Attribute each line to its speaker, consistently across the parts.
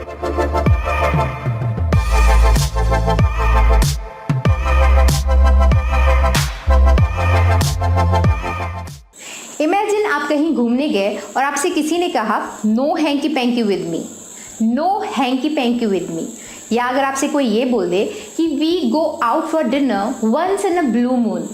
Speaker 1: Imagine आप कहीं घूमने गए और आपसे किसी ने कहा no hanky panky with me, no hanky panky with me. या अगर आपसे कोई ये बोल दे कि we go out for dinner once in a blue moon,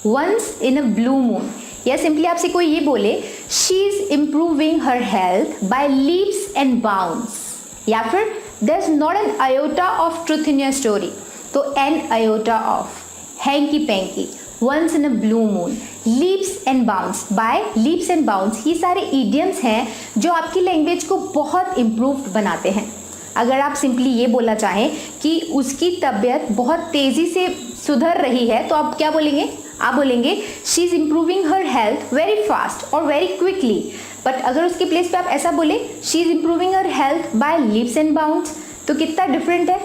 Speaker 1: once in a blue moon. या सिंपली आपसे कोई ये बोले she is improving her health by leaps and bounds, या फिर there is not an iota of truth in your story, तो an iota of, hanky panky, once in a blue moon, leaps and bounds. By leaps and bounds, ये सारे idioms हैं जो आपकी language को बहुत इम्प्रूव्ड बनाते हैं। अगर आप सिंपली ये बोलना चाहें कि उसकी तबीयत बहुत तेज़ी से सुधर रही है, तो आप क्या बोलेंगे? आप बोलेंगे she is improving her health very fast और वेरी क्विकली। बट अगर उसके प्लेस पे आप ऐसा बोले she is improving her health by leaps and bounds, तो कितना डिफरेंट है,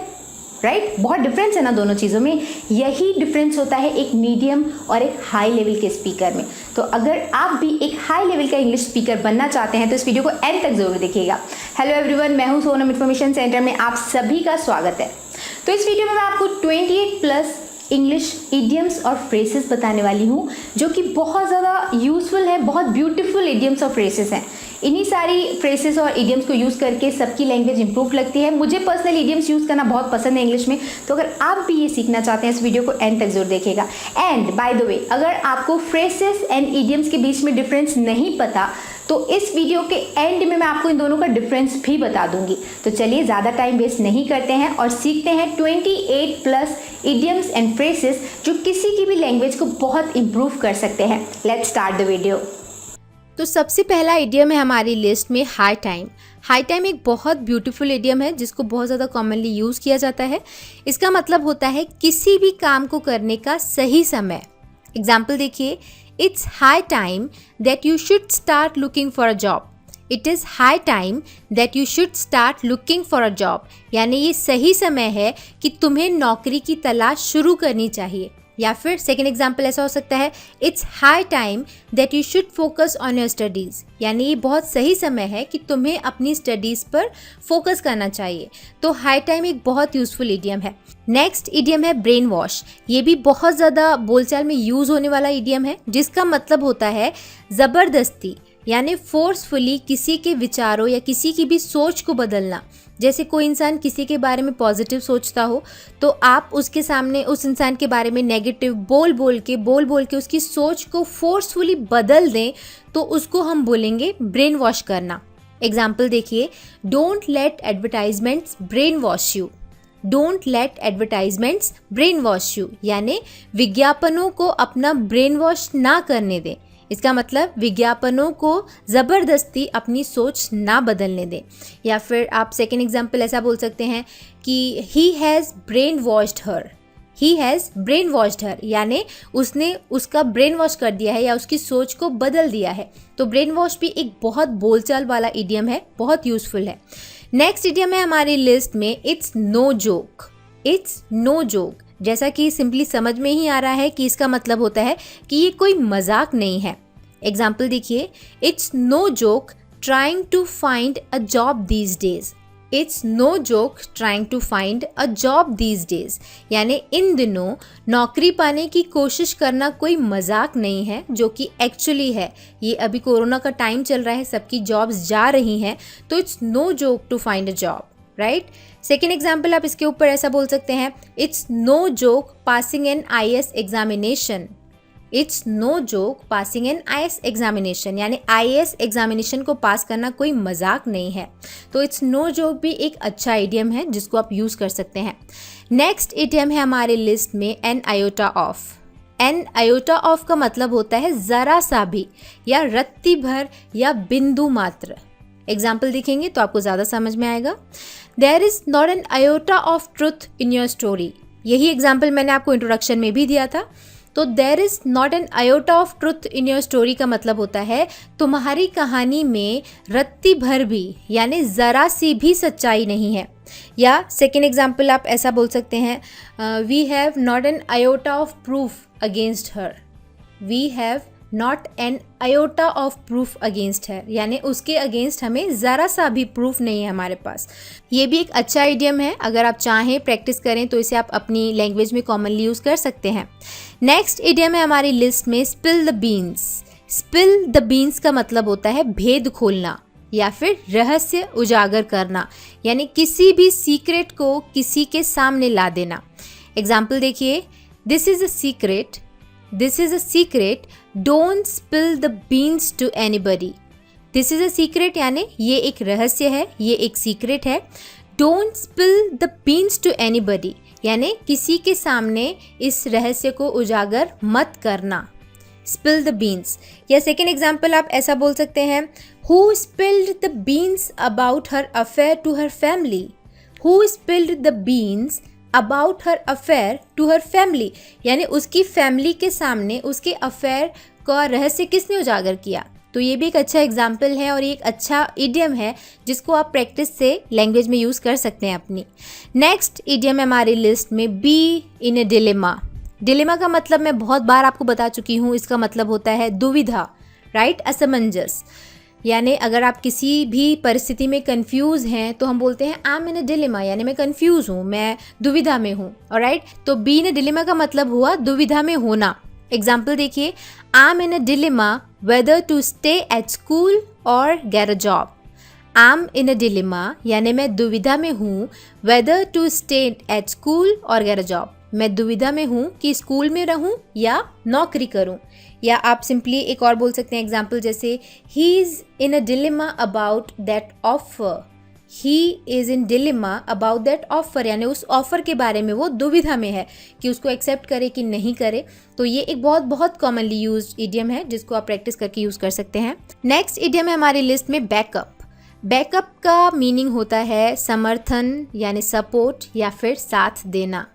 Speaker 1: राइट? बहुत डिफरेंस है ना दोनों चीज़ों में। यही डिफरेंस होता है एक मीडियम और एक हाई लेवल के स्पीकर में। तो अगर आप भी एक हाई लेवल का इंग्लिश स्पीकर बनना चाहते हैं तो इस वीडियो को एंड तक जरूर देखिएगा। हेलो एवरीवन, मैं हूं सोनम इन्फॉर्मेशन सेंटर में आप सभी का स्वागत है। तो इस वीडियो में मैं आपको 28+ इंग्लिश इडियम्स और फ्रेसेस बताने वाली हूँ जो कि बहुत ज़्यादा यूज़फुल है, बहुत ब्यूटीफुल इडियम्स और फ्रेसेस हैं। इन्हीं सारी फ्रेसेस और इडियम्स को यूज़ करके सबकी लैंग्वेज इंप्रूव लगती है। मुझे पर्सनली इडियम्स यूज़ करना बहुत पसंद है इंग्लिश में, तो अगर आप भी ये सीखना चाहते हैं इस वीडियो को एंड तक जरूर देखिएगा। एंड बाय द वे, अगर आपको फ्रेसेस एंड इडियम्स के बीच में डिफरेंस नहीं पता तो इस वीडियो के एंड में मैं आपको इन दोनों का डिफरेंस भी बता दूंगी। तो चलिए ज़्यादा टाइम वेस्ट नहीं करते हैं और सीखते हैं 28+ इडियम्स एंड फ्रेसेस जो किसी की भी लैंग्वेज को बहुत इंप्रूव कर सकते हैं। Let's start the video.
Speaker 2: तो सबसे पहला इडियम है हमारी लिस्ट में हाई टाइम। हाई टाइम एक बहुत ब्यूटीफुल इडियम है जिसको बहुत ज़्यादा कॉमनली यूज़ किया जाता है। इसका मतलब होता है किसी भी काम को करने का सही समय। एग्जाम्पल देखिए, it's high time that you should start looking for a job. It is high time that you should start looking for a job, यानी ये सही समय है कि तुम्हें नौकरी की तलाश शुरू करनी चाहिए। या फिर सेकेंड एग्जाम्पल ऐसा हो सकता है, it's high time that you should focus on your studies, यानी ये बहुत सही समय है कि तुम्हें अपनी स्टडीज़ पर फोकस करना चाहिए। तो हाई टाइम एक बहुत यूज़फुल इडियम है। नेक्स्ट इडियम है ब्रेन वॉश। ये भी बहुत ज़्यादा बोलचाल में यूज़ होने वाला इडियम है जिसका मतलब होता है ज़बरदस्ती, यानी फोर्सफुली किसी के विचारों या किसी की भी सोच को बदलना। जैसे कोई इंसान किसी के बारे में पॉजिटिव सोचता हो तो आप उसके सामने उस इंसान के बारे में नेगेटिव बोल बोल के उसकी सोच को फोर्सफुली बदल दें, तो उसको हम बोलेंगे ब्रेन वॉश करना। एग्जाम्पल देखिए, don't let advertisements brain wash you. Don't let advertisements brain wash you, यानी विज्ञापनों को अपना ब्रेन वॉश ना करने दें। इसका मतलब विज्ञापनों को ज़बरदस्ती अपनी सोच ना बदलने दें। या फिर आप सेकेंड एग्जाम्पल ऐसा बोल सकते हैं कि he has brainwashed her. He has brainwashed her, यानी उसने उसका ब्रेन वॉश कर दिया है या उसकी सोच को बदल दिया है। तो ब्रेन वॉश भी एक बहुत बोलचाल वाला इडियम है, बहुत यूज़फुल है। नेक्स्ट इडियम है हमारी लिस्ट में it's no joke. It's no joke, जैसा कि सिंपली समझ में ही आ रहा है कि इसका मतलब होता है कि ये कोई मजाक नहीं है। एग्जाम्पल देखिए, it's no joke trying to find a job these days. It's no joke trying to find a job these days, यानी इन दिनों नौकरी पाने की कोशिश करना कोई मजाक नहीं है, जो कि एक्चुअली है। ये अभी कोरोना का टाइम चल रहा है, सबकी जॉब्स जा रही हैं, तो it's no joke to find a job, right? Second example आप इसके ऊपर ऐसा बोल सकते हैं, it's no joke passing an IAS examination. It's no joke passing an IAS examination, यानी IAS एग्जामिनेशन को पास करना कोई मजाक नहीं है। तो इट्स नो जोक भी एक अच्छा इडियम है जिसको आप यूज़ कर सकते हैं। नेक्स्ट इडियम है हमारे लिस्ट में N iota of. N iota of का मतलब होता है ज़रा सा भी, या रत्ती भर, या बिंदु मात्र। एग्जाम्पल दिखेंगे तो आपको ज़्यादा समझ में आएगा। There is not an iota of truth in your story. यही एग्जाम्पल मैंने आपको इंट्रोडक्शन में भी दिया था। तो there is not an iota of truth in your story का मतलब होता है तुम्हारी कहानी में रत्ती भर भी, यानी ज़रा सी भी सच्चाई नहीं है। या सेकेंड एग्जाम्पल आप ऐसा बोल सकते हैं, we have not an iota of proof against her. We have not an iota of proof against है, यानी उसके अगेंस्ट हमें ज़रा सा भी प्रूफ नहीं है हमारे पास। ये भी एक अच्छा इडियम है, अगर आप चाहें प्रैक्टिस करें तो इसे आप अपनी लैंग्वेज में कॉमनली यूज़ कर सकते हैं। नेक्स्ट इडियम है हमारी लिस्ट में spill the beans. Spill the beans का मतलब होता है भेद खोलना या फिर रहस्य उजागर करना, यानी किसी भी सीक्रेट को किसी के सामने ला देना। एग्जाम्पल देखिए, this is a secret, this is a secret, don't spill the beans to anybody. This is a secret यानी ये एक रहस्य है, ये एक सीक्रेट है। Don't spill the beans to anybody यानी किसी के सामने इस रहस्य को उजागर मत करना। Spill the beans. या सेकेंड एग्जाम्पल आप ऐसा बोल सकते हैं, who spilled the beans about her affair to her family. Who spilled the beans about her affair to her family, यानी उसकी फैमिली के सामने उसके अफेयर का रहस्य किसने उजागर किया। तो ये भी एक अच्छा एग्जाम्पल है और ये एक अच्छा इडियम है जिसको आप प्रैक्टिस से लैंग्वेज में यूज़ कर सकते हैं अपनी। नेक्स्ट इडियम है हमारी लिस्ट में be in A dilemma. Dilemma का मतलब मैं बहुत बार आपको बता चुकी हूँ, इसका मतलब होता है दुविधा, राइट, असमंजस। यानी अगर आप किसी भी परिस्थिति में कंफ्यूज हैं तो हम बोलते हैं आई एम इन अ डिलेमा, यानी मैं कंफ्यूज हूँ, मैं दुविधा में हूँ, ऑलराइट। तो बी इन अ डिलेमा का मतलब हुआ दुविधा में होना। एग्जाम्पल देखिए, I am in a dilemma whether to stay at school और get a job. I am in a dilemma यानी मैं दुविधा में हूँ, whether to stay at school और गेट अ जॉब, मैं दुविधा में हूँ कि स्कूल में रहूँ या नौकरी करूँ। या आप सिंपली एक और बोल सकते हैं एग्जाम्पल जैसे, he is in a dilemma about that offer. He is in dilemma about that offer यानी उस ऑफर के बारे में वो दुविधा में है कि उसको एक्सेप्ट करे कि नहीं करे। तो ये एक बहुत बहुत कॉमनली यूज्ड इडियम है जिसको आप प्रैक्टिस करके यूज़ कर सकते हैं। नेक्स्ट इडियम है हमारी लिस्ट में बैकअप। बैकअप का मीनिंग होता है समर्थन यानी सपोर्ट या फिर साथ देना,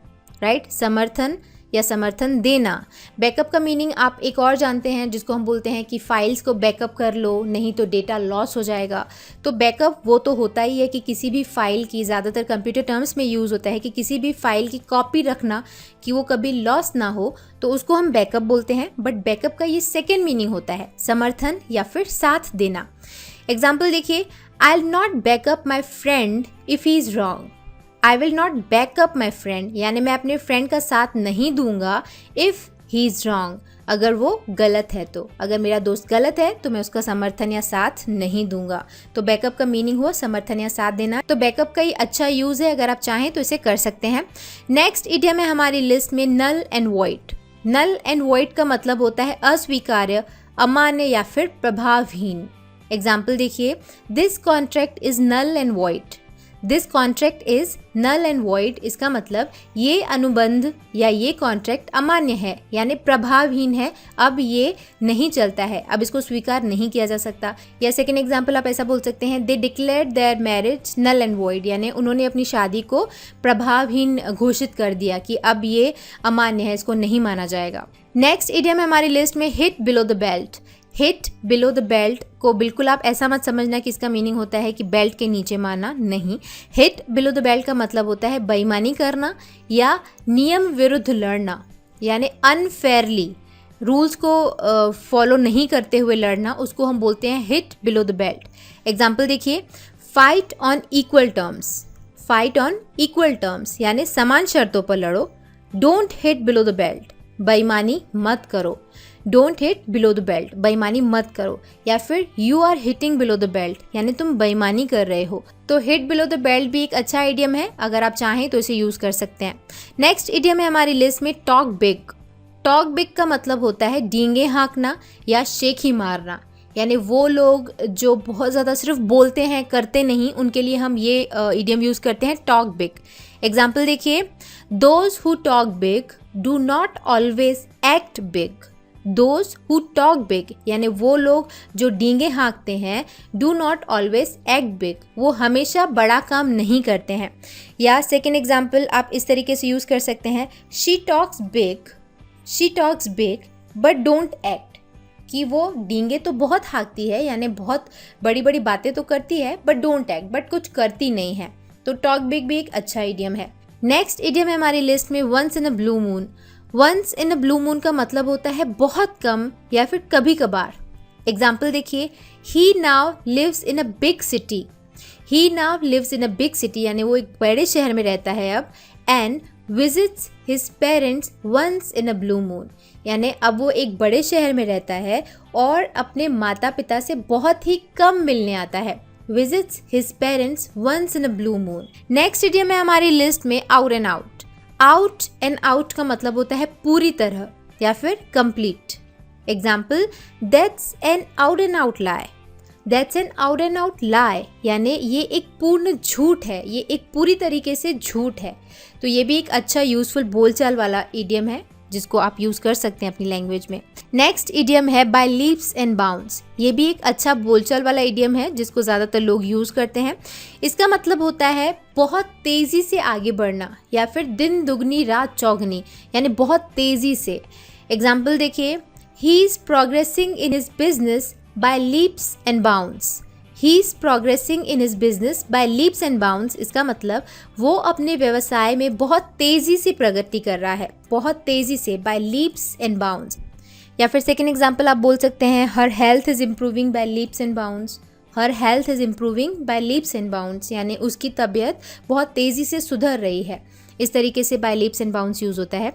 Speaker 2: राइट, समर्थन या समर्थन देना। बैकअप का मीनिंग आप एक और जानते हैं जिसको हम बोलते हैं कि फाइल्स को बैकअप कर लो, नहीं तो डेटा लॉस हो जाएगा। तो बैकअप वो तो होता ही है कि किसी भी फाइल की, ज़्यादातर कंप्यूटर टर्म्स में यूज़ होता है कि किसी भी फाइल की कॉपी रखना कि वो कभी लॉस ना हो, तो उसको हम बैकअप बोलते हैं। बट बैकअप का ये सेकेंड मीनिंग होता है समर्थन या फिर साथ देना। एग्जाम्पल देखिए, I will not backup my friend if he is wrong. I will not backup my friend यानी मैं अपने फ्रेंड का साथ नहीं दूंगा इफ़ ही इज़ रॉन्ग, अगर वो गलत है तो। अगर मेरा दोस्त गलत है तो मैं उसका समर्थन या साथ नहीं दूंगा। तो बैकअप का मीनिंग हुआ समर्थन या साथ देना। तो बैकअप का ही अच्छा यूज़ है, अगर आप चाहें तो इसे कर सकते हैं। नेक्स्ट इडियम है हमारी लिस्ट में null and void. Null and void का मतलब होता है अस्वीकार्य, अमान्य या फिर प्रभावहीन। एग्जाम्पल देखिए, this contract is null and void. This contract is null and void, इसका मतलब ये अनुबंध या ये कॉन्ट्रैक्ट अमान्य है यानी प्रभावहीन है, अब ये नहीं चलता है, अब इसको स्वीकार नहीं किया जा सकता। या सेकेंड एग्जाम्पल आप ऐसा बोल सकते हैं, they declared their marriage null and void यानी उन्होंने अपनी शादी को प्रभावहीन घोषित कर दिया कि अब ये अमान्य है, इसको नहीं माना जाएगा। नेक्स्ट इडियम है हमारी लिस्ट में hit below the belt. Hit below the belt को बिल्कुल आप ऐसा मत समझना कि इसका मीनिंग होता है कि बेल्ट के नीचे मारना, नहीं। हिट बिलो द बेल्ट का मतलब होता है बेईमानी करना या नियम विरुद्ध लड़ना, यानी अनफेयरली रूल्स को फॉलो नहीं करते हुए लड़ना, उसको हम बोलते हैं hit below the belt. Example देखिए, fight on equal terms. Fight on equal terms यानी समान शर्तों पर लड़ो। Don't hit below the belt, बेईमानी मत करो। Don't hit below the belt, बेईमानी मत करो। या फिर you are hitting below the belt यानी तुम बेईमानी कर रहे हो। तो हिट बिलो द बेल्ट भी एक अच्छा इडियम है, अगर आप चाहें तो इसे यूज़ कर सकते हैं। नेक्स्ट इडियम है हमारी लिस्ट में टॉक बिग। टॉक बिग का मतलब होता है डींगे हाँकना या शेखी मारना, यानी वो लोग जो बहुत ज़्यादा सिर्फ बोलते हैं करते नहीं, उनके लिए हम ये इडियम यूज़ करते हैं टॉक बिग। एग्जाम्पल देखिए, those who talk big do not always act big. Those who talk big यानी वो लोग जो डींगे हाँकते हैं, do not always act big, वो हमेशा बड़ा काम नहीं करते हैं। या सेकेंड एग्जाम्पल आप इस तरीके से यूज़ कर सकते हैं, she talks big but don't act, कि वो डींगे तो बहुत हाँकती है यानी बहुत बड़ी बड़ी बातें तो करती है, बट डोंट एक्ट, बट कुछ करती नहीं है। तो टॉक बिग भी एक अच्छा इडियम है। नेक्स्ट इडियम है हमारी लिस्ट में once in a blue moon. Once in a blue moon का मतलब होता है बहुत कम या फिर कभी कभार। एग्जाम्पल देखिए, he now lives in a big city. He now lives in a big city यानी वो एक बड़े शहर में रहता है अब। And visits his parents once in a blue moon यानी अब वो एक बड़े शहर में रहता है और अपने माता पिता से बहुत ही कम मिलने आता है। Visits his parents once in a blue moon. Next idiom है हमारी लिस्ट में out and out. Out and out का मतलब होता है पूरी तरह या फिर complete. Example, that's an out and out lie. That's an out and out lie यानी ये एक पूर्ण झूठ है, ये एक पूरी तरीके से झूठ है। तो ये भी एक अच्छा यूजफुल बोलचाल वाला इडियम है जिसको आप यूज कर सकते हैं अपनी लैंग्वेज में। नेक्स्ट इडियम है बाय लीप्स एंड बाउंड्स। ये भी एक अच्छा बोलचाल वाला इडियम है जिसको ज़्यादातर लोग यूज़ करते हैं। इसका मतलब होता है बहुत तेज़ी से आगे बढ़ना या फिर दिन दुगनी रात चौगनी यानी बहुत तेज़ी से। एग्जाम्पल देखिए, he is progressing in his business by leaps and bounds. He is progressing in his business by leaps and bounds इसका मतलब वो अपने व्यवसाय में बहुत तेज़ी से प्रगति कर रहा है, बहुत तेज़ी से, बाय लीप्स एंड बाउंड्स। या फिर सेकेंड एग्जाम्पल आप बोल सकते हैं, her health is improving by leaps and bounds. Her health is improving by leaps and bounds यानी उसकी तबीयत बहुत तेज़ी से सुधर रही है। इस तरीके से by leaps and bounds use होता है।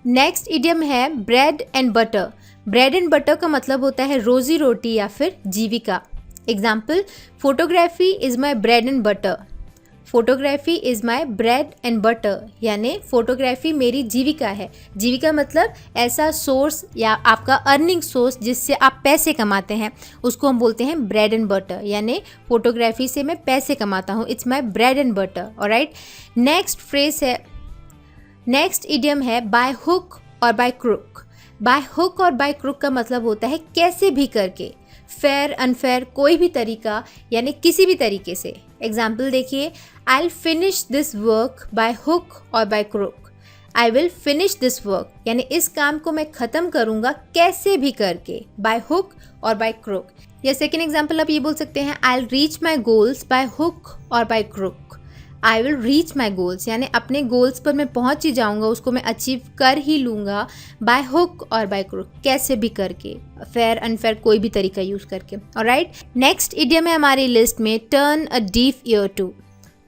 Speaker 2: नेक्स्ट इडियम है bread and butter. Bread and butter का मतलब होता है रोजी रोटी या फिर जीविका। Example, photography is my bread and butter. Photography is my bread and butter यानी फोटोग्राफी मेरी जीविका है। जीविका मतलब ऐसा सोर्स या आपका अर्निंग सोर्स जिससे आप पैसे कमाते हैं, उसको हम बोलते हैं ब्रेड एंड बटर यानी फोटोग्राफी से मैं पैसे कमाता हूँ, it's my bread and butter. Alright, next phrase है, नेक्स्ट इडियम है बाय हुक और बाय क्रुक। बाय हुक और बाय क्रुक का मतलब होता है कैसे भी करके, फेयर अनफेयर, कोई भी तरीका यानी किसी भी तरीके से। एग्जाम्पल देखिए, I will finish this work by hook और by crook. I will finish this work यानी इस काम को मैं ख़त्म करूँगा कैसे भी करके, बाय हुक और बाय क्रुक। या सेकेंड एग्जाम्पल आप ये बोल सकते हैं, I will reach my goals by hook और by crook. I will reach my goals यानी अपने गोल्स पर मैं पहुंच ही जाऊंगा, उसको मैं अचीव कर ही लूँगा बाय हुक और बाय क्रुक, कैसे भी करके, फेयर अनफेयर कोई भी तरीका यूज़ करके। ऑलराइट, नेक्स्ट इडियम है हमारी लिस्ट में turn a deaf ear to.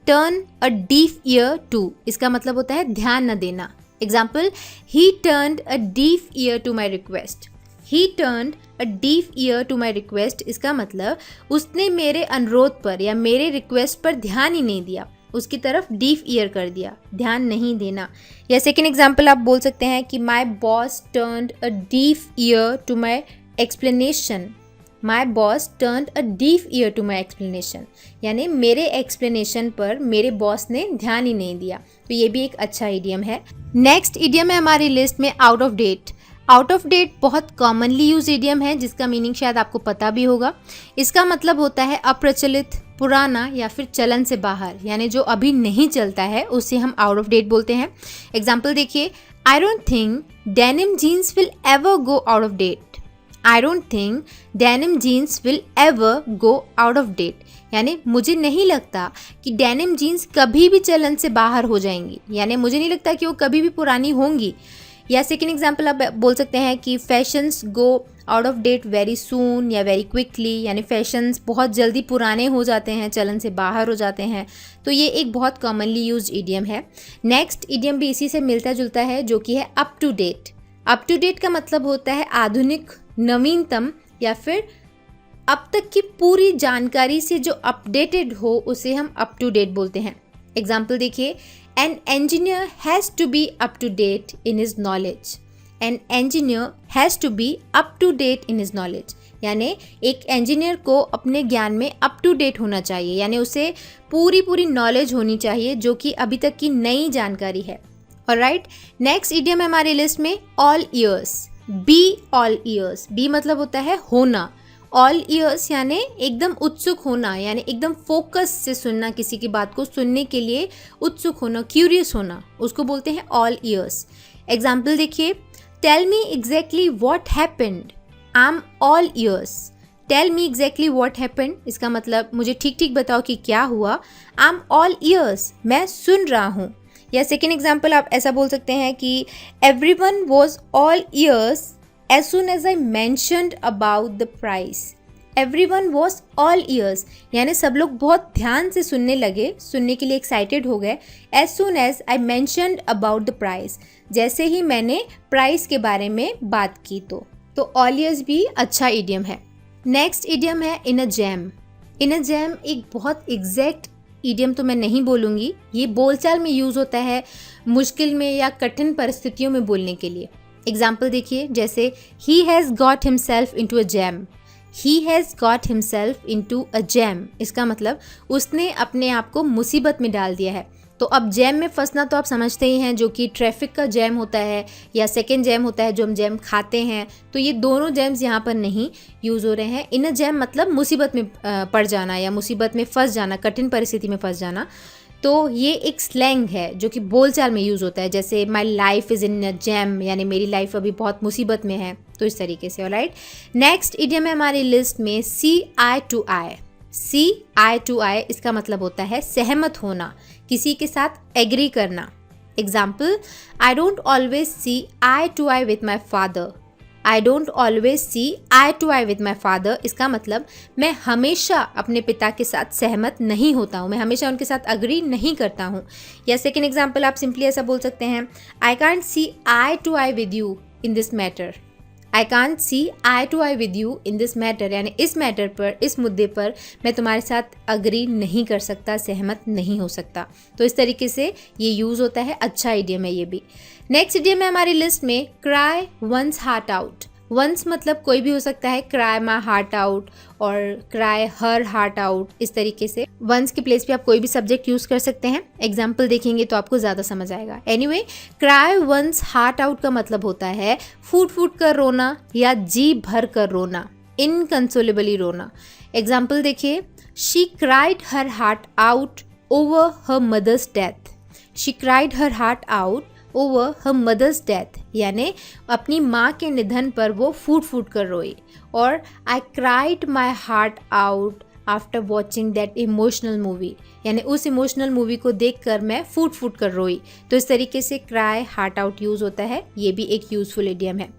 Speaker 2: Turn a deaf ear to इसका मतलब होता है ध्यान न देना। Example, he turned a deaf ear to my request. He turned a deaf ear to my request इसका मतलब उसने मेरे अनुरोध पर या मेरे रिक्वेस्ट पर ध्यान ही नहीं दिया, उसकी तरफ डीफ ईयर कर दिया, ध्यान नहीं देना। या सेकेंड एग्जाम्पल आप बोल सकते हैं कि my boss turned a deaf ear to my explanation. My boss turned a deaf ear to my explanation यानी मेरे एक्सप्लेनेशन पर मेरे बॉस ने ध्यान ही नहीं दिया। तो ये भी एक अच्छा इडियम है। नेक्स्ट इडियम है हमारी लिस्ट में out of date. Out of date बहुत कॉमनली यूज इडियम है जिसका मीनिंग शायद आपको पता भी होगा। इसका मतलब होता है अप्रचलित, पुराना या फिर चलन से बाहर यानी जो अभी नहीं चलता है उसे हम आउट ऑफ डेट बोलते हैं। एग्जाम्पल देखिए, I don't think denim jeans will ever go out of date. I don't think denim jeans will ever go out of date यानी मुझे नहीं लगता कि डेनिम जीन्स कभी भी चलन से बाहर हो जाएंगी, यानी मुझे नहीं लगता कि वो कभी भी पुरानी होंगी। या सेकेंड एग्जाम्पल आप बोल सकते हैं कि fashions go out of date very soon या वेरी क्विकली यानी फैशंस बहुत जल्दी पुराने हो जाते हैं, चलन से बाहर हो जाते हैं। तो ये एक बहुत कॉमनली यूज इडियम है। नेक्स्ट इडियम भी इसी से मिलता जुलता है जो कि है up to date. Up to date का मतलब होता है आधुनिक, नवीनतम या फिर अब तक की पूरी जानकारी से जो अपडेटेड हो उसे हम अप टू डेट बोलते हैं। एग्जाम्पल देखिए, an engineer has to be up to date in his knowledge. An engineer has to be up to date in his knowledge. यानी एक इंजीनियर को अपने ज्ञान में अप टू डेट होना चाहिए यानी उसे पूरी नॉलेज होनी चाहिए जो कि अभी तक की नई जानकारी है। ऑलराइट, नेक्स्ट इडियम है हमारी लिस्ट में all ears. Be all ears, be मतलब होता है होना। ऑल ईयर्स यानी एकदम उत्सुक होना यानी एकदम फोकस से सुनना, किसी की बात को सुनने के लिए उत्सुक होना, क्यूरियस होना, उसको बोलते हैं ऑल ईयर्स। एग्जाम्पल देखिए, tell me exactly what happened. I am all ears. Tell me exactly what happened इसका मतलब मुझे ठीक ठीक बताओ कि क्या हुआ। आई एम ऑल ईयर्स, मैं सुन रहा हूँ। या सेकेंड एग्जाम्पल आप ऐसा बोल सकते हैं कि everyone was all ears as soon as I mentioned about the price. Everyone was all ears यानी सब लोग बहुत ध्यान से सुनने लगे, सुनने के लिए एक्साइटेड हो गए। As soon as I mentioned about the price, जैसे ही मैंने प्राइस के बारे में बात की। तो ऑल ईयर्स भी अच्छा इडियम है। नेक्स्ट इडियम है इन अ जैम। इन अ जैम एक बहुत एग्जैक्ट इडियम तो मैं नहीं बोलूँगी, ये बोलचाल में यूज़ होता है मुश्किल में या कठिन परिस्थितियों में बोलने के लिए। एग्जाम्पल देखिए, जैसे he has got himself into a jam. He has got himself into a jam, इसका मतलब उसने अपने आप को मुसीबत में डाल दिया है। तो अब जैम में फंसना तो आप समझते ही हैं, जो कि ट्रैफिक का जैम होता है या सेकेंड जैम होता है जो हम जैम खाते हैं। तो ये दोनों जैम्स यहाँ पर नहीं यूज़ हो रहे हैं। इन अ जैम मतलब मुसीबत में पड़ जाना या मुसीबत में फंस जाना, कठिन परिस्थिति में फंस जाना। तो ये एक स्लैंग है जो कि बोलचाल में यूज़ होता है, जैसे my life is in a jam, यानी मेरी लाइफ अभी बहुत मुसीबत में है। तो इस तरीके से। ऑलराइट, नेक्स्ट इडियम है हमारी लिस्ट में सी eye to I. C eye to आई इसका मतलब होता है सहमत होना, किसी के साथ एग्री करना। Example, I don't always see eye to eye with my father. I don't always see eye to eye with my father, इसका मतलब मैं हमेशा अपने पिता के साथ सहमत नहीं होता हूँ, मैं हमेशा उनके साथ अग्री नहीं करता हूँ। या सेकेंड एग्जाम्पल आप सिंपली ऐसा बोल सकते हैं, I can't see eye to eye with you in this matter. I can't see eye to eye with you in this matter, यानी इस मैटर पर, इस मुद्दे पर मैं तुम्हारे साथ अग्री नहीं कर सकता, सहमत नहीं हो सकता। तो इस तरीके से ये यूज़ होता है, अच्छा इडियम है ये भी। नेक्स्ट इडियम है हमारी लिस्ट में cry one's heart out. One's मतलब कोई भी हो सकता है, क्राई माई हार्ट आउट और क्राई हर हार्ट आउट, इस तरीके से वंस के प्लेस पे आप कोई भी सब्जेक्ट यूज़ कर सकते हैं। एग्जाम्पल देखेंगे तो आपको ज़्यादा समझ आएगा। Anyway, cry one's heart out का मतलब होता है फूट फूट कर रोना या जी भर कर रोना, इनकंसोलेबली रोना। एग्जाम्पल देखिए, she cried her heart out over her mother's death. She cried her heart out over her mother's death, यानी अपनी माँ के निधन पर वो फूट फूट कर रोई। और I cried my heart out after watching that emotional movie, यानी उस इमोशनल मूवी को देखकर मैं फूट फूट कर रोई। तो इस तरीके से क्राई हार्ट आउट यूज़ होता है, ये भी एक यूज़फुल इडियम है।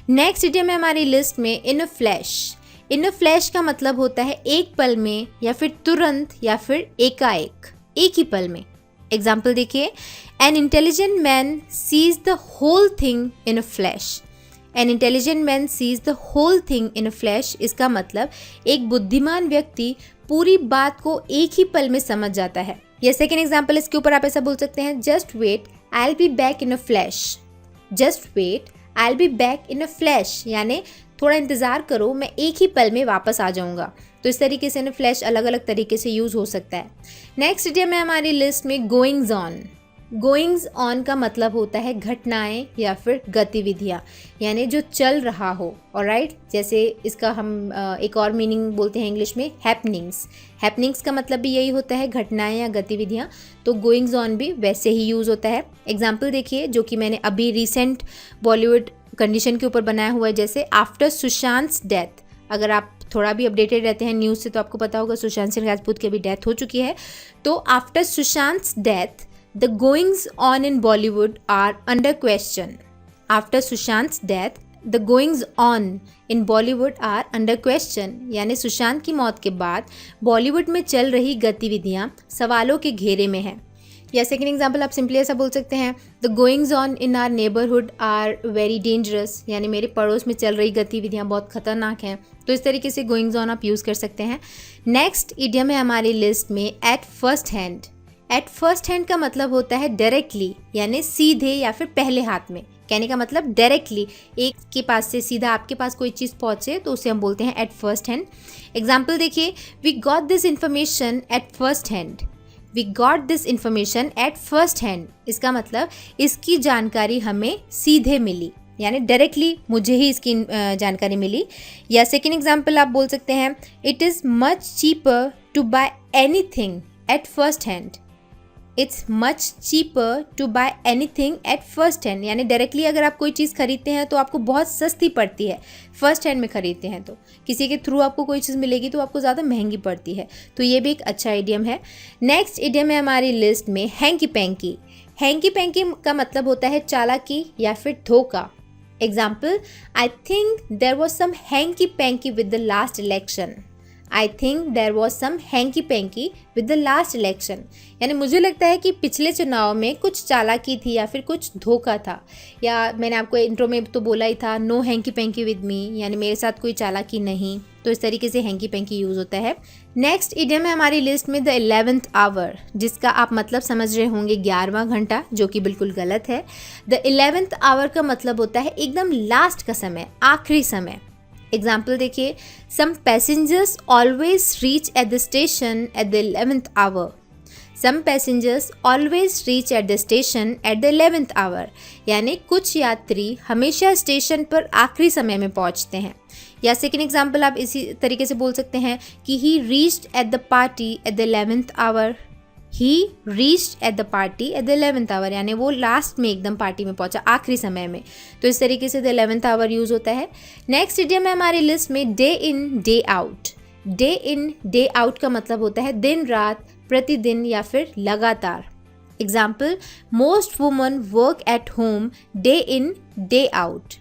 Speaker 2: नेक्स्ट इडियम है हमारी लिस्ट में इन a flash. In a flash का मतलब होता है एक पल में या फिर तुरंत या फिर एकाएक, एक ही पल में। एग्जाम्पल देखिए, an intelligent man sees the whole thing in a flash. An intelligent man sees the whole thing in a flash, इसका मतलब एक बुद्धिमान व्यक्ति पूरी बात को एक ही पल में समझ जाता है। या सेकेंड एग्जाम्पल इसके ऊपर आप ऐसा बोल सकते हैं, just wait I will be back in a flash. Just wait I will be back in a flash, यानी थोड़ा इंतज़ार करो, मैं एक ही पल में वापस आ जाऊंगा। तो इस तरीके से इन फ्लैश अलग अलग तरीके से यूज़ हो सकता है। नेक्स्ट इडियम है हमारी लिस्ट में गोइंग्स ऑन। गोइंग्स ऑन का मतलब होता है घटनाएं या फिर गतिविधियाँ, यानी जो चल रहा हो। ऑलराइट, जैसे इसका हम एक और मीनिंग बोलते हैं इंग्लिश में हैपनिंग्स। हैपनिंग्स का मतलब भी यही होता है, घटनाएं या गतिविधियाँ। तो गोइंग्स ऑन भी वैसे ही यूज़ होता है। एग्जाम्पल देखिए, जो कि मैंने अभी रिसेंट बॉलीवुड कंडीशन के ऊपर बनाया हुआ है, जैसे आफ्टर सुशांत्स डेथ। अगर आप थोड़ा भी अपडेटेड रहते हैं न्यूज़ से तो आपको पता होगा सुशांत सिंह राजपूत की अभी डेथ हो चुकी है। तो after Sushant's death the goings on in Bollywood are under question. After Sushant's death the goings on in Bollywood are under question, यानी सुशांत की मौत के बाद बॉलीवुड में चल रही गतिविधियाँ सवालों के घेरे में हैं। या सेकेंड एग्जाम्पल आप सिंपली ऐसा बोल सकते हैं, the goings on in our neighbourhood are very dangerous, यानी मेरे पड़ोस में चल रही गतिविधियाँ बहुत खतरनाक हैं। तो इस तरीके से गोइंग्स ऑन आप यूज़ कर सकते हैं। नेक्स्ट इडियम है हमारी लिस्ट में eight first hand. Eight first hand का मतलब होता है डायरेक्टली, यानी सीधे या फिर पहले हाथ में। कहने का मतलब डायरेक्टली एक के पास से सीधा आपके पास कोई चीज़ पहुँचे तो उसे हम बोलते हैं एट फर्स्ट हैंड। एग्जाम्पल देखिए, we got this information at first hand. We got this information at first hand, इसका मतलब इसकी जानकारी हमें सीधे मिली, यानी डायरेक्टली मुझे ही इसकी जानकारी मिली। या सेकेंड एग्जाम्पल आप बोल सकते हैं, it is much cheaper to buy anything at first hand. It's much cheaper to buy anything at first hand, यानी डायरेक्टली अगर आप कोई चीज़ खरीदते हैं तो आपको बहुत सस्ती पड़ती है, फर्स्ट हैंड में खरीदते हैं तो किसी के थ्रू आपको कोई चीज़ मिलेगी तो आपको ज़्यादा महंगी पड़ती है। तो ये भी एक अच्छा इडियम है। नेक्स्ट इडियम है हमारी लिस्ट में हैंकी पैंकी। हैंकी पैंकी का मतलब होता है चालाकी या फिर धोखा। Example, I think there was some hanky panky with the last election. I think there was some hanky panky with the last election, यानी मुझे लगता है कि पिछले चुनाव में कुछ चालाकी थी या फिर कुछ धोखा था। या मैंने आपको इंट्रो में तो बोला ही था, no hanky panky with me, यानी मेरे साथ कोई चालाकी नहीं। तो इस तरीके से हैंकी पैंकी यूज़ होता है। नेक्स्ट इडियम है हमारी लिस्ट में द 11th आवर, जिसका आप मतलब समझ रहे होंगे 11वां घंटा, जो कि बिल्कुल गलत है। द 11th आवर का मतलब होता है एकदम लास्ट का समय, आखिरी समय। एग्जाम्पल देखिए, some passengers always reach at the station at the 11th hour. Some passengers always reach at the station at the 11th hour, यानी कुछ यात्री हमेशा स्टेशन पर आखिरी समय में पहुंचते हैं। या सेकेंड एग्जाम्पल आप इसी तरीके से बोल सकते हैं कि he reached at the party at the 11th hour. He reached at the party at the 11th hour, यानी वो लास्ट में एकदम पार्टी में पहुंचा, आखिरी समय में। तो इस तरीके से द 11th आवर यूज़ होता है। नेक्स्ट इडियम है हमारी लिस्ट में day in day out. Day in day out का मतलब होता है दिन रात, प्रतिदिन या फिर लगातार। Example, most woman work at home day in day out.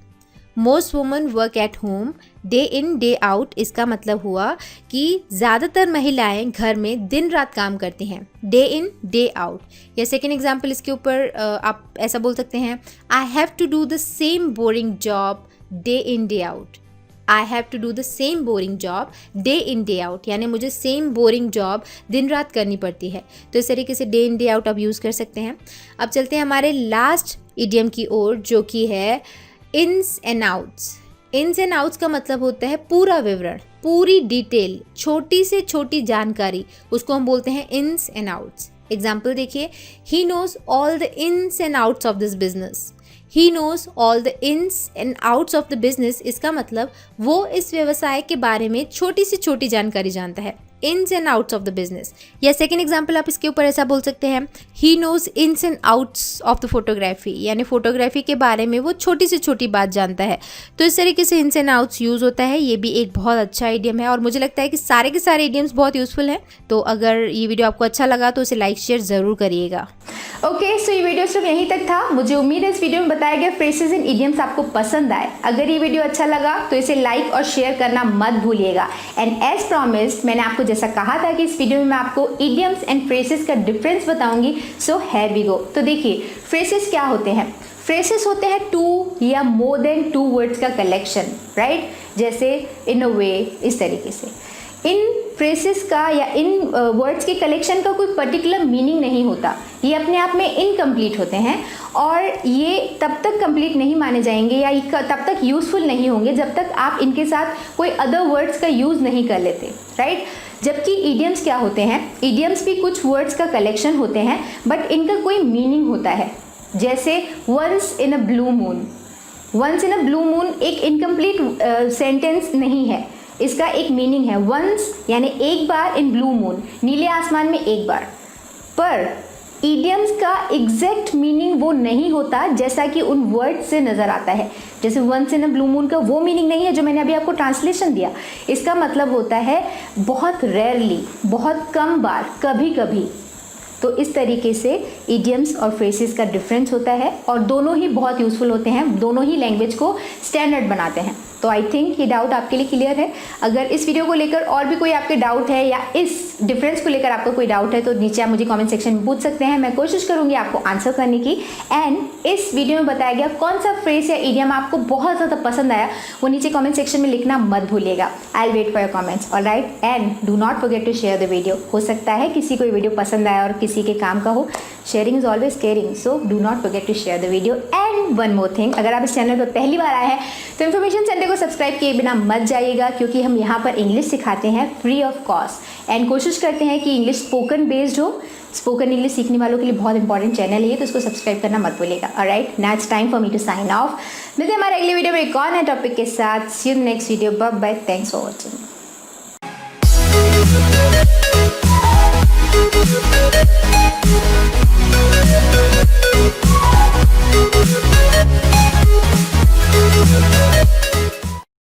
Speaker 2: Most woman work at home day in day out, इसका मतलब हुआ कि ज़्यादातर महिलाएं घर में दिन रात काम करती हैं, डे इन डे आउट। या सेकेंड एग्जाम्पल इसके ऊपर आप ऐसा बोल सकते हैं, I have to do the same boring job day in day out. I have to do the same boring job day in day out, यानी मुझे सेम बोरिंग जॉब दिन रात करनी पड़ती है। तो इस तरीके से डे इन डे आउट आप यूज़ कर सकते हैं। अब चलते हैं हमारे लास्ट इडियम की ओर, जो कि है ins and outs. Ins and outs का मतलब होता है पूरा विवरण, पूरी डिटेल, छोटी से छोटी जानकारी, उसको हम बोलते हैं इन्स एंड आउट्स। एग्जाम्पल देखिए, he knows all the ins and outs of this business. He knows all the ins and outs of the business, इसका मतलब वो इस व्यवसाय के बारे में छोटी से छोटी जानकारी जानता है, ins and outs of the business. या सेकेंड एग्जाम्पल आप इसके ऊपर ऐसा बोल सकते हैं, he knows ins and outs of the photography, यानी फोटोग्राफी के बारे में वो छोटी से छोटी बात जानता है। तो इस तरीके से इन्स एंड आउट्स यूज़ होता है। ये भी एक बहुत अच्छा इडियम है और मुझे लगता है कि सारे के सारे इडियम्स बहुत यूज़फुल हैं। तो अगर ये वीडियो आपको अच्छा लगा तो इसे लाइक शेयर ज़रूर करिएगा।
Speaker 1: ओके, सो ये वीडियो सिर्फ यहीं तक था। मुझे उम्मीद है इस वीडियो में बताए गए फ्रेजेस एंड इडियम्स आपको पसंद आए। अगर ये वीडियो अच्छा लगा तो इसे लाइक और शेयर करना मत भूलिएगा। एंड एज प्रॉमिस्ड, मैंने आपको जैसा कहा था कि इस वीडियो में मैं आपको इडियम्स एंड फ्रेजेस का डिफरेंस बताऊंगी। So here we go. तो देखिए, फ्रेजेस क्या होते हैं? फ्रेजेस होते हैं टू या मोर देन टू वर्ड्स का कलेक्शन, राइट? जैसे इन अ वे, इस तरीके से। इन फ्रेजेस का या इन वर्ड्स के कलेक्शन का कोई पर्टिकुलर मीनिंग नहीं होता, ये अपने आप में इनकम्प्लीट होते हैं और ये तब तक कंप्लीट नहीं माने जाएंगे या तब तक यूज़फुल नहीं होंगे जब तक आप इनके साथ कोई अदर वर्ड्स का यूज़ नहीं कर लेते, राइट? जबकि इडियम्स क्या होते हैं? इडियम्स भी कुछ वर्ड्स का कलेक्शन होते हैं बट इनका कोई मीनिंग होता है। जैसे once in a blue moon. Once in a blue moon एक इनकम्प्लीट सेंटेंस नहीं है, इसका एक मीनिंग है। वंस यानी एक बार, इन ब्लू मून नीले आसमान में एक बार। पर इडियम्स का एग्जैक्ट मीनिंग वो नहीं होता जैसा कि उन वर्ड से नज़र आता है। जैसे once in a blue moon का वो मीनिंग नहीं है जो मैंने अभी आपको ट्रांसलेशन दिया। इसका मतलब होता है बहुत रेयरली, बहुत कम बार, कभी कभी। तो इस तरीके से इडियम्स और फ्रेजेस का डिफरेंस होता है और दोनों ही बहुत यूज़फुल होते हैं, दोनों ही लैंग्वेज को स्टैंडर्ड बनाते हैं। तो आई थिंक ये डाउट आपके लिए क्लियर है। अगर इस वीडियो को लेकर और भी कोई आपके डाउट है या इस डिफरेंस को लेकर आपका कोई डाउट है तो नीचे आप मुझे कमेंट सेक्शन में पूछ सकते हैं। मैं कोशिश करूंगी आपको आंसर करने की। एंड इस वीडियो में बताया गया कौन सा फ्रेज या इडियम आपको बहुत ज़्यादा पसंद आया वो नीचे कमेंट सेक्शन में लिखना मत भूलिएगा। I will wait for your comments, alright? And do not forget to share the video. हो सकता है किसी को वीडियो पसंद आया और किसी के काम का हो। Sharing is always caring, so do not forget to share the video. And one more thing, अगर आप इस चैनल पर पहली बार आए हैं तो इन्फॉर्मेशन सेंटर को सब्सक्राइब किए बिना मत जाइएगा, क्योंकि हम यहाँ पर इंग्लिश सिखाते हैं फ्री ऑफ कॉस्ट एंड कोशिश करते हैं कि इंग्लिश स्पोकन बेस्ड हो। स्पोकन इंग्लिश सीखने वालों के लिए बहुत इंपॉर्टेंट चैनल है ये, तो इसको सब्सक्राइब करना मत भूलिएगा। Alright, now it's time for me to sign off. मिलते हैं हमारे अगले वीडियो में एक और नए टॉपिक के साथ। See you in next video. Bye bye, thanks for watching.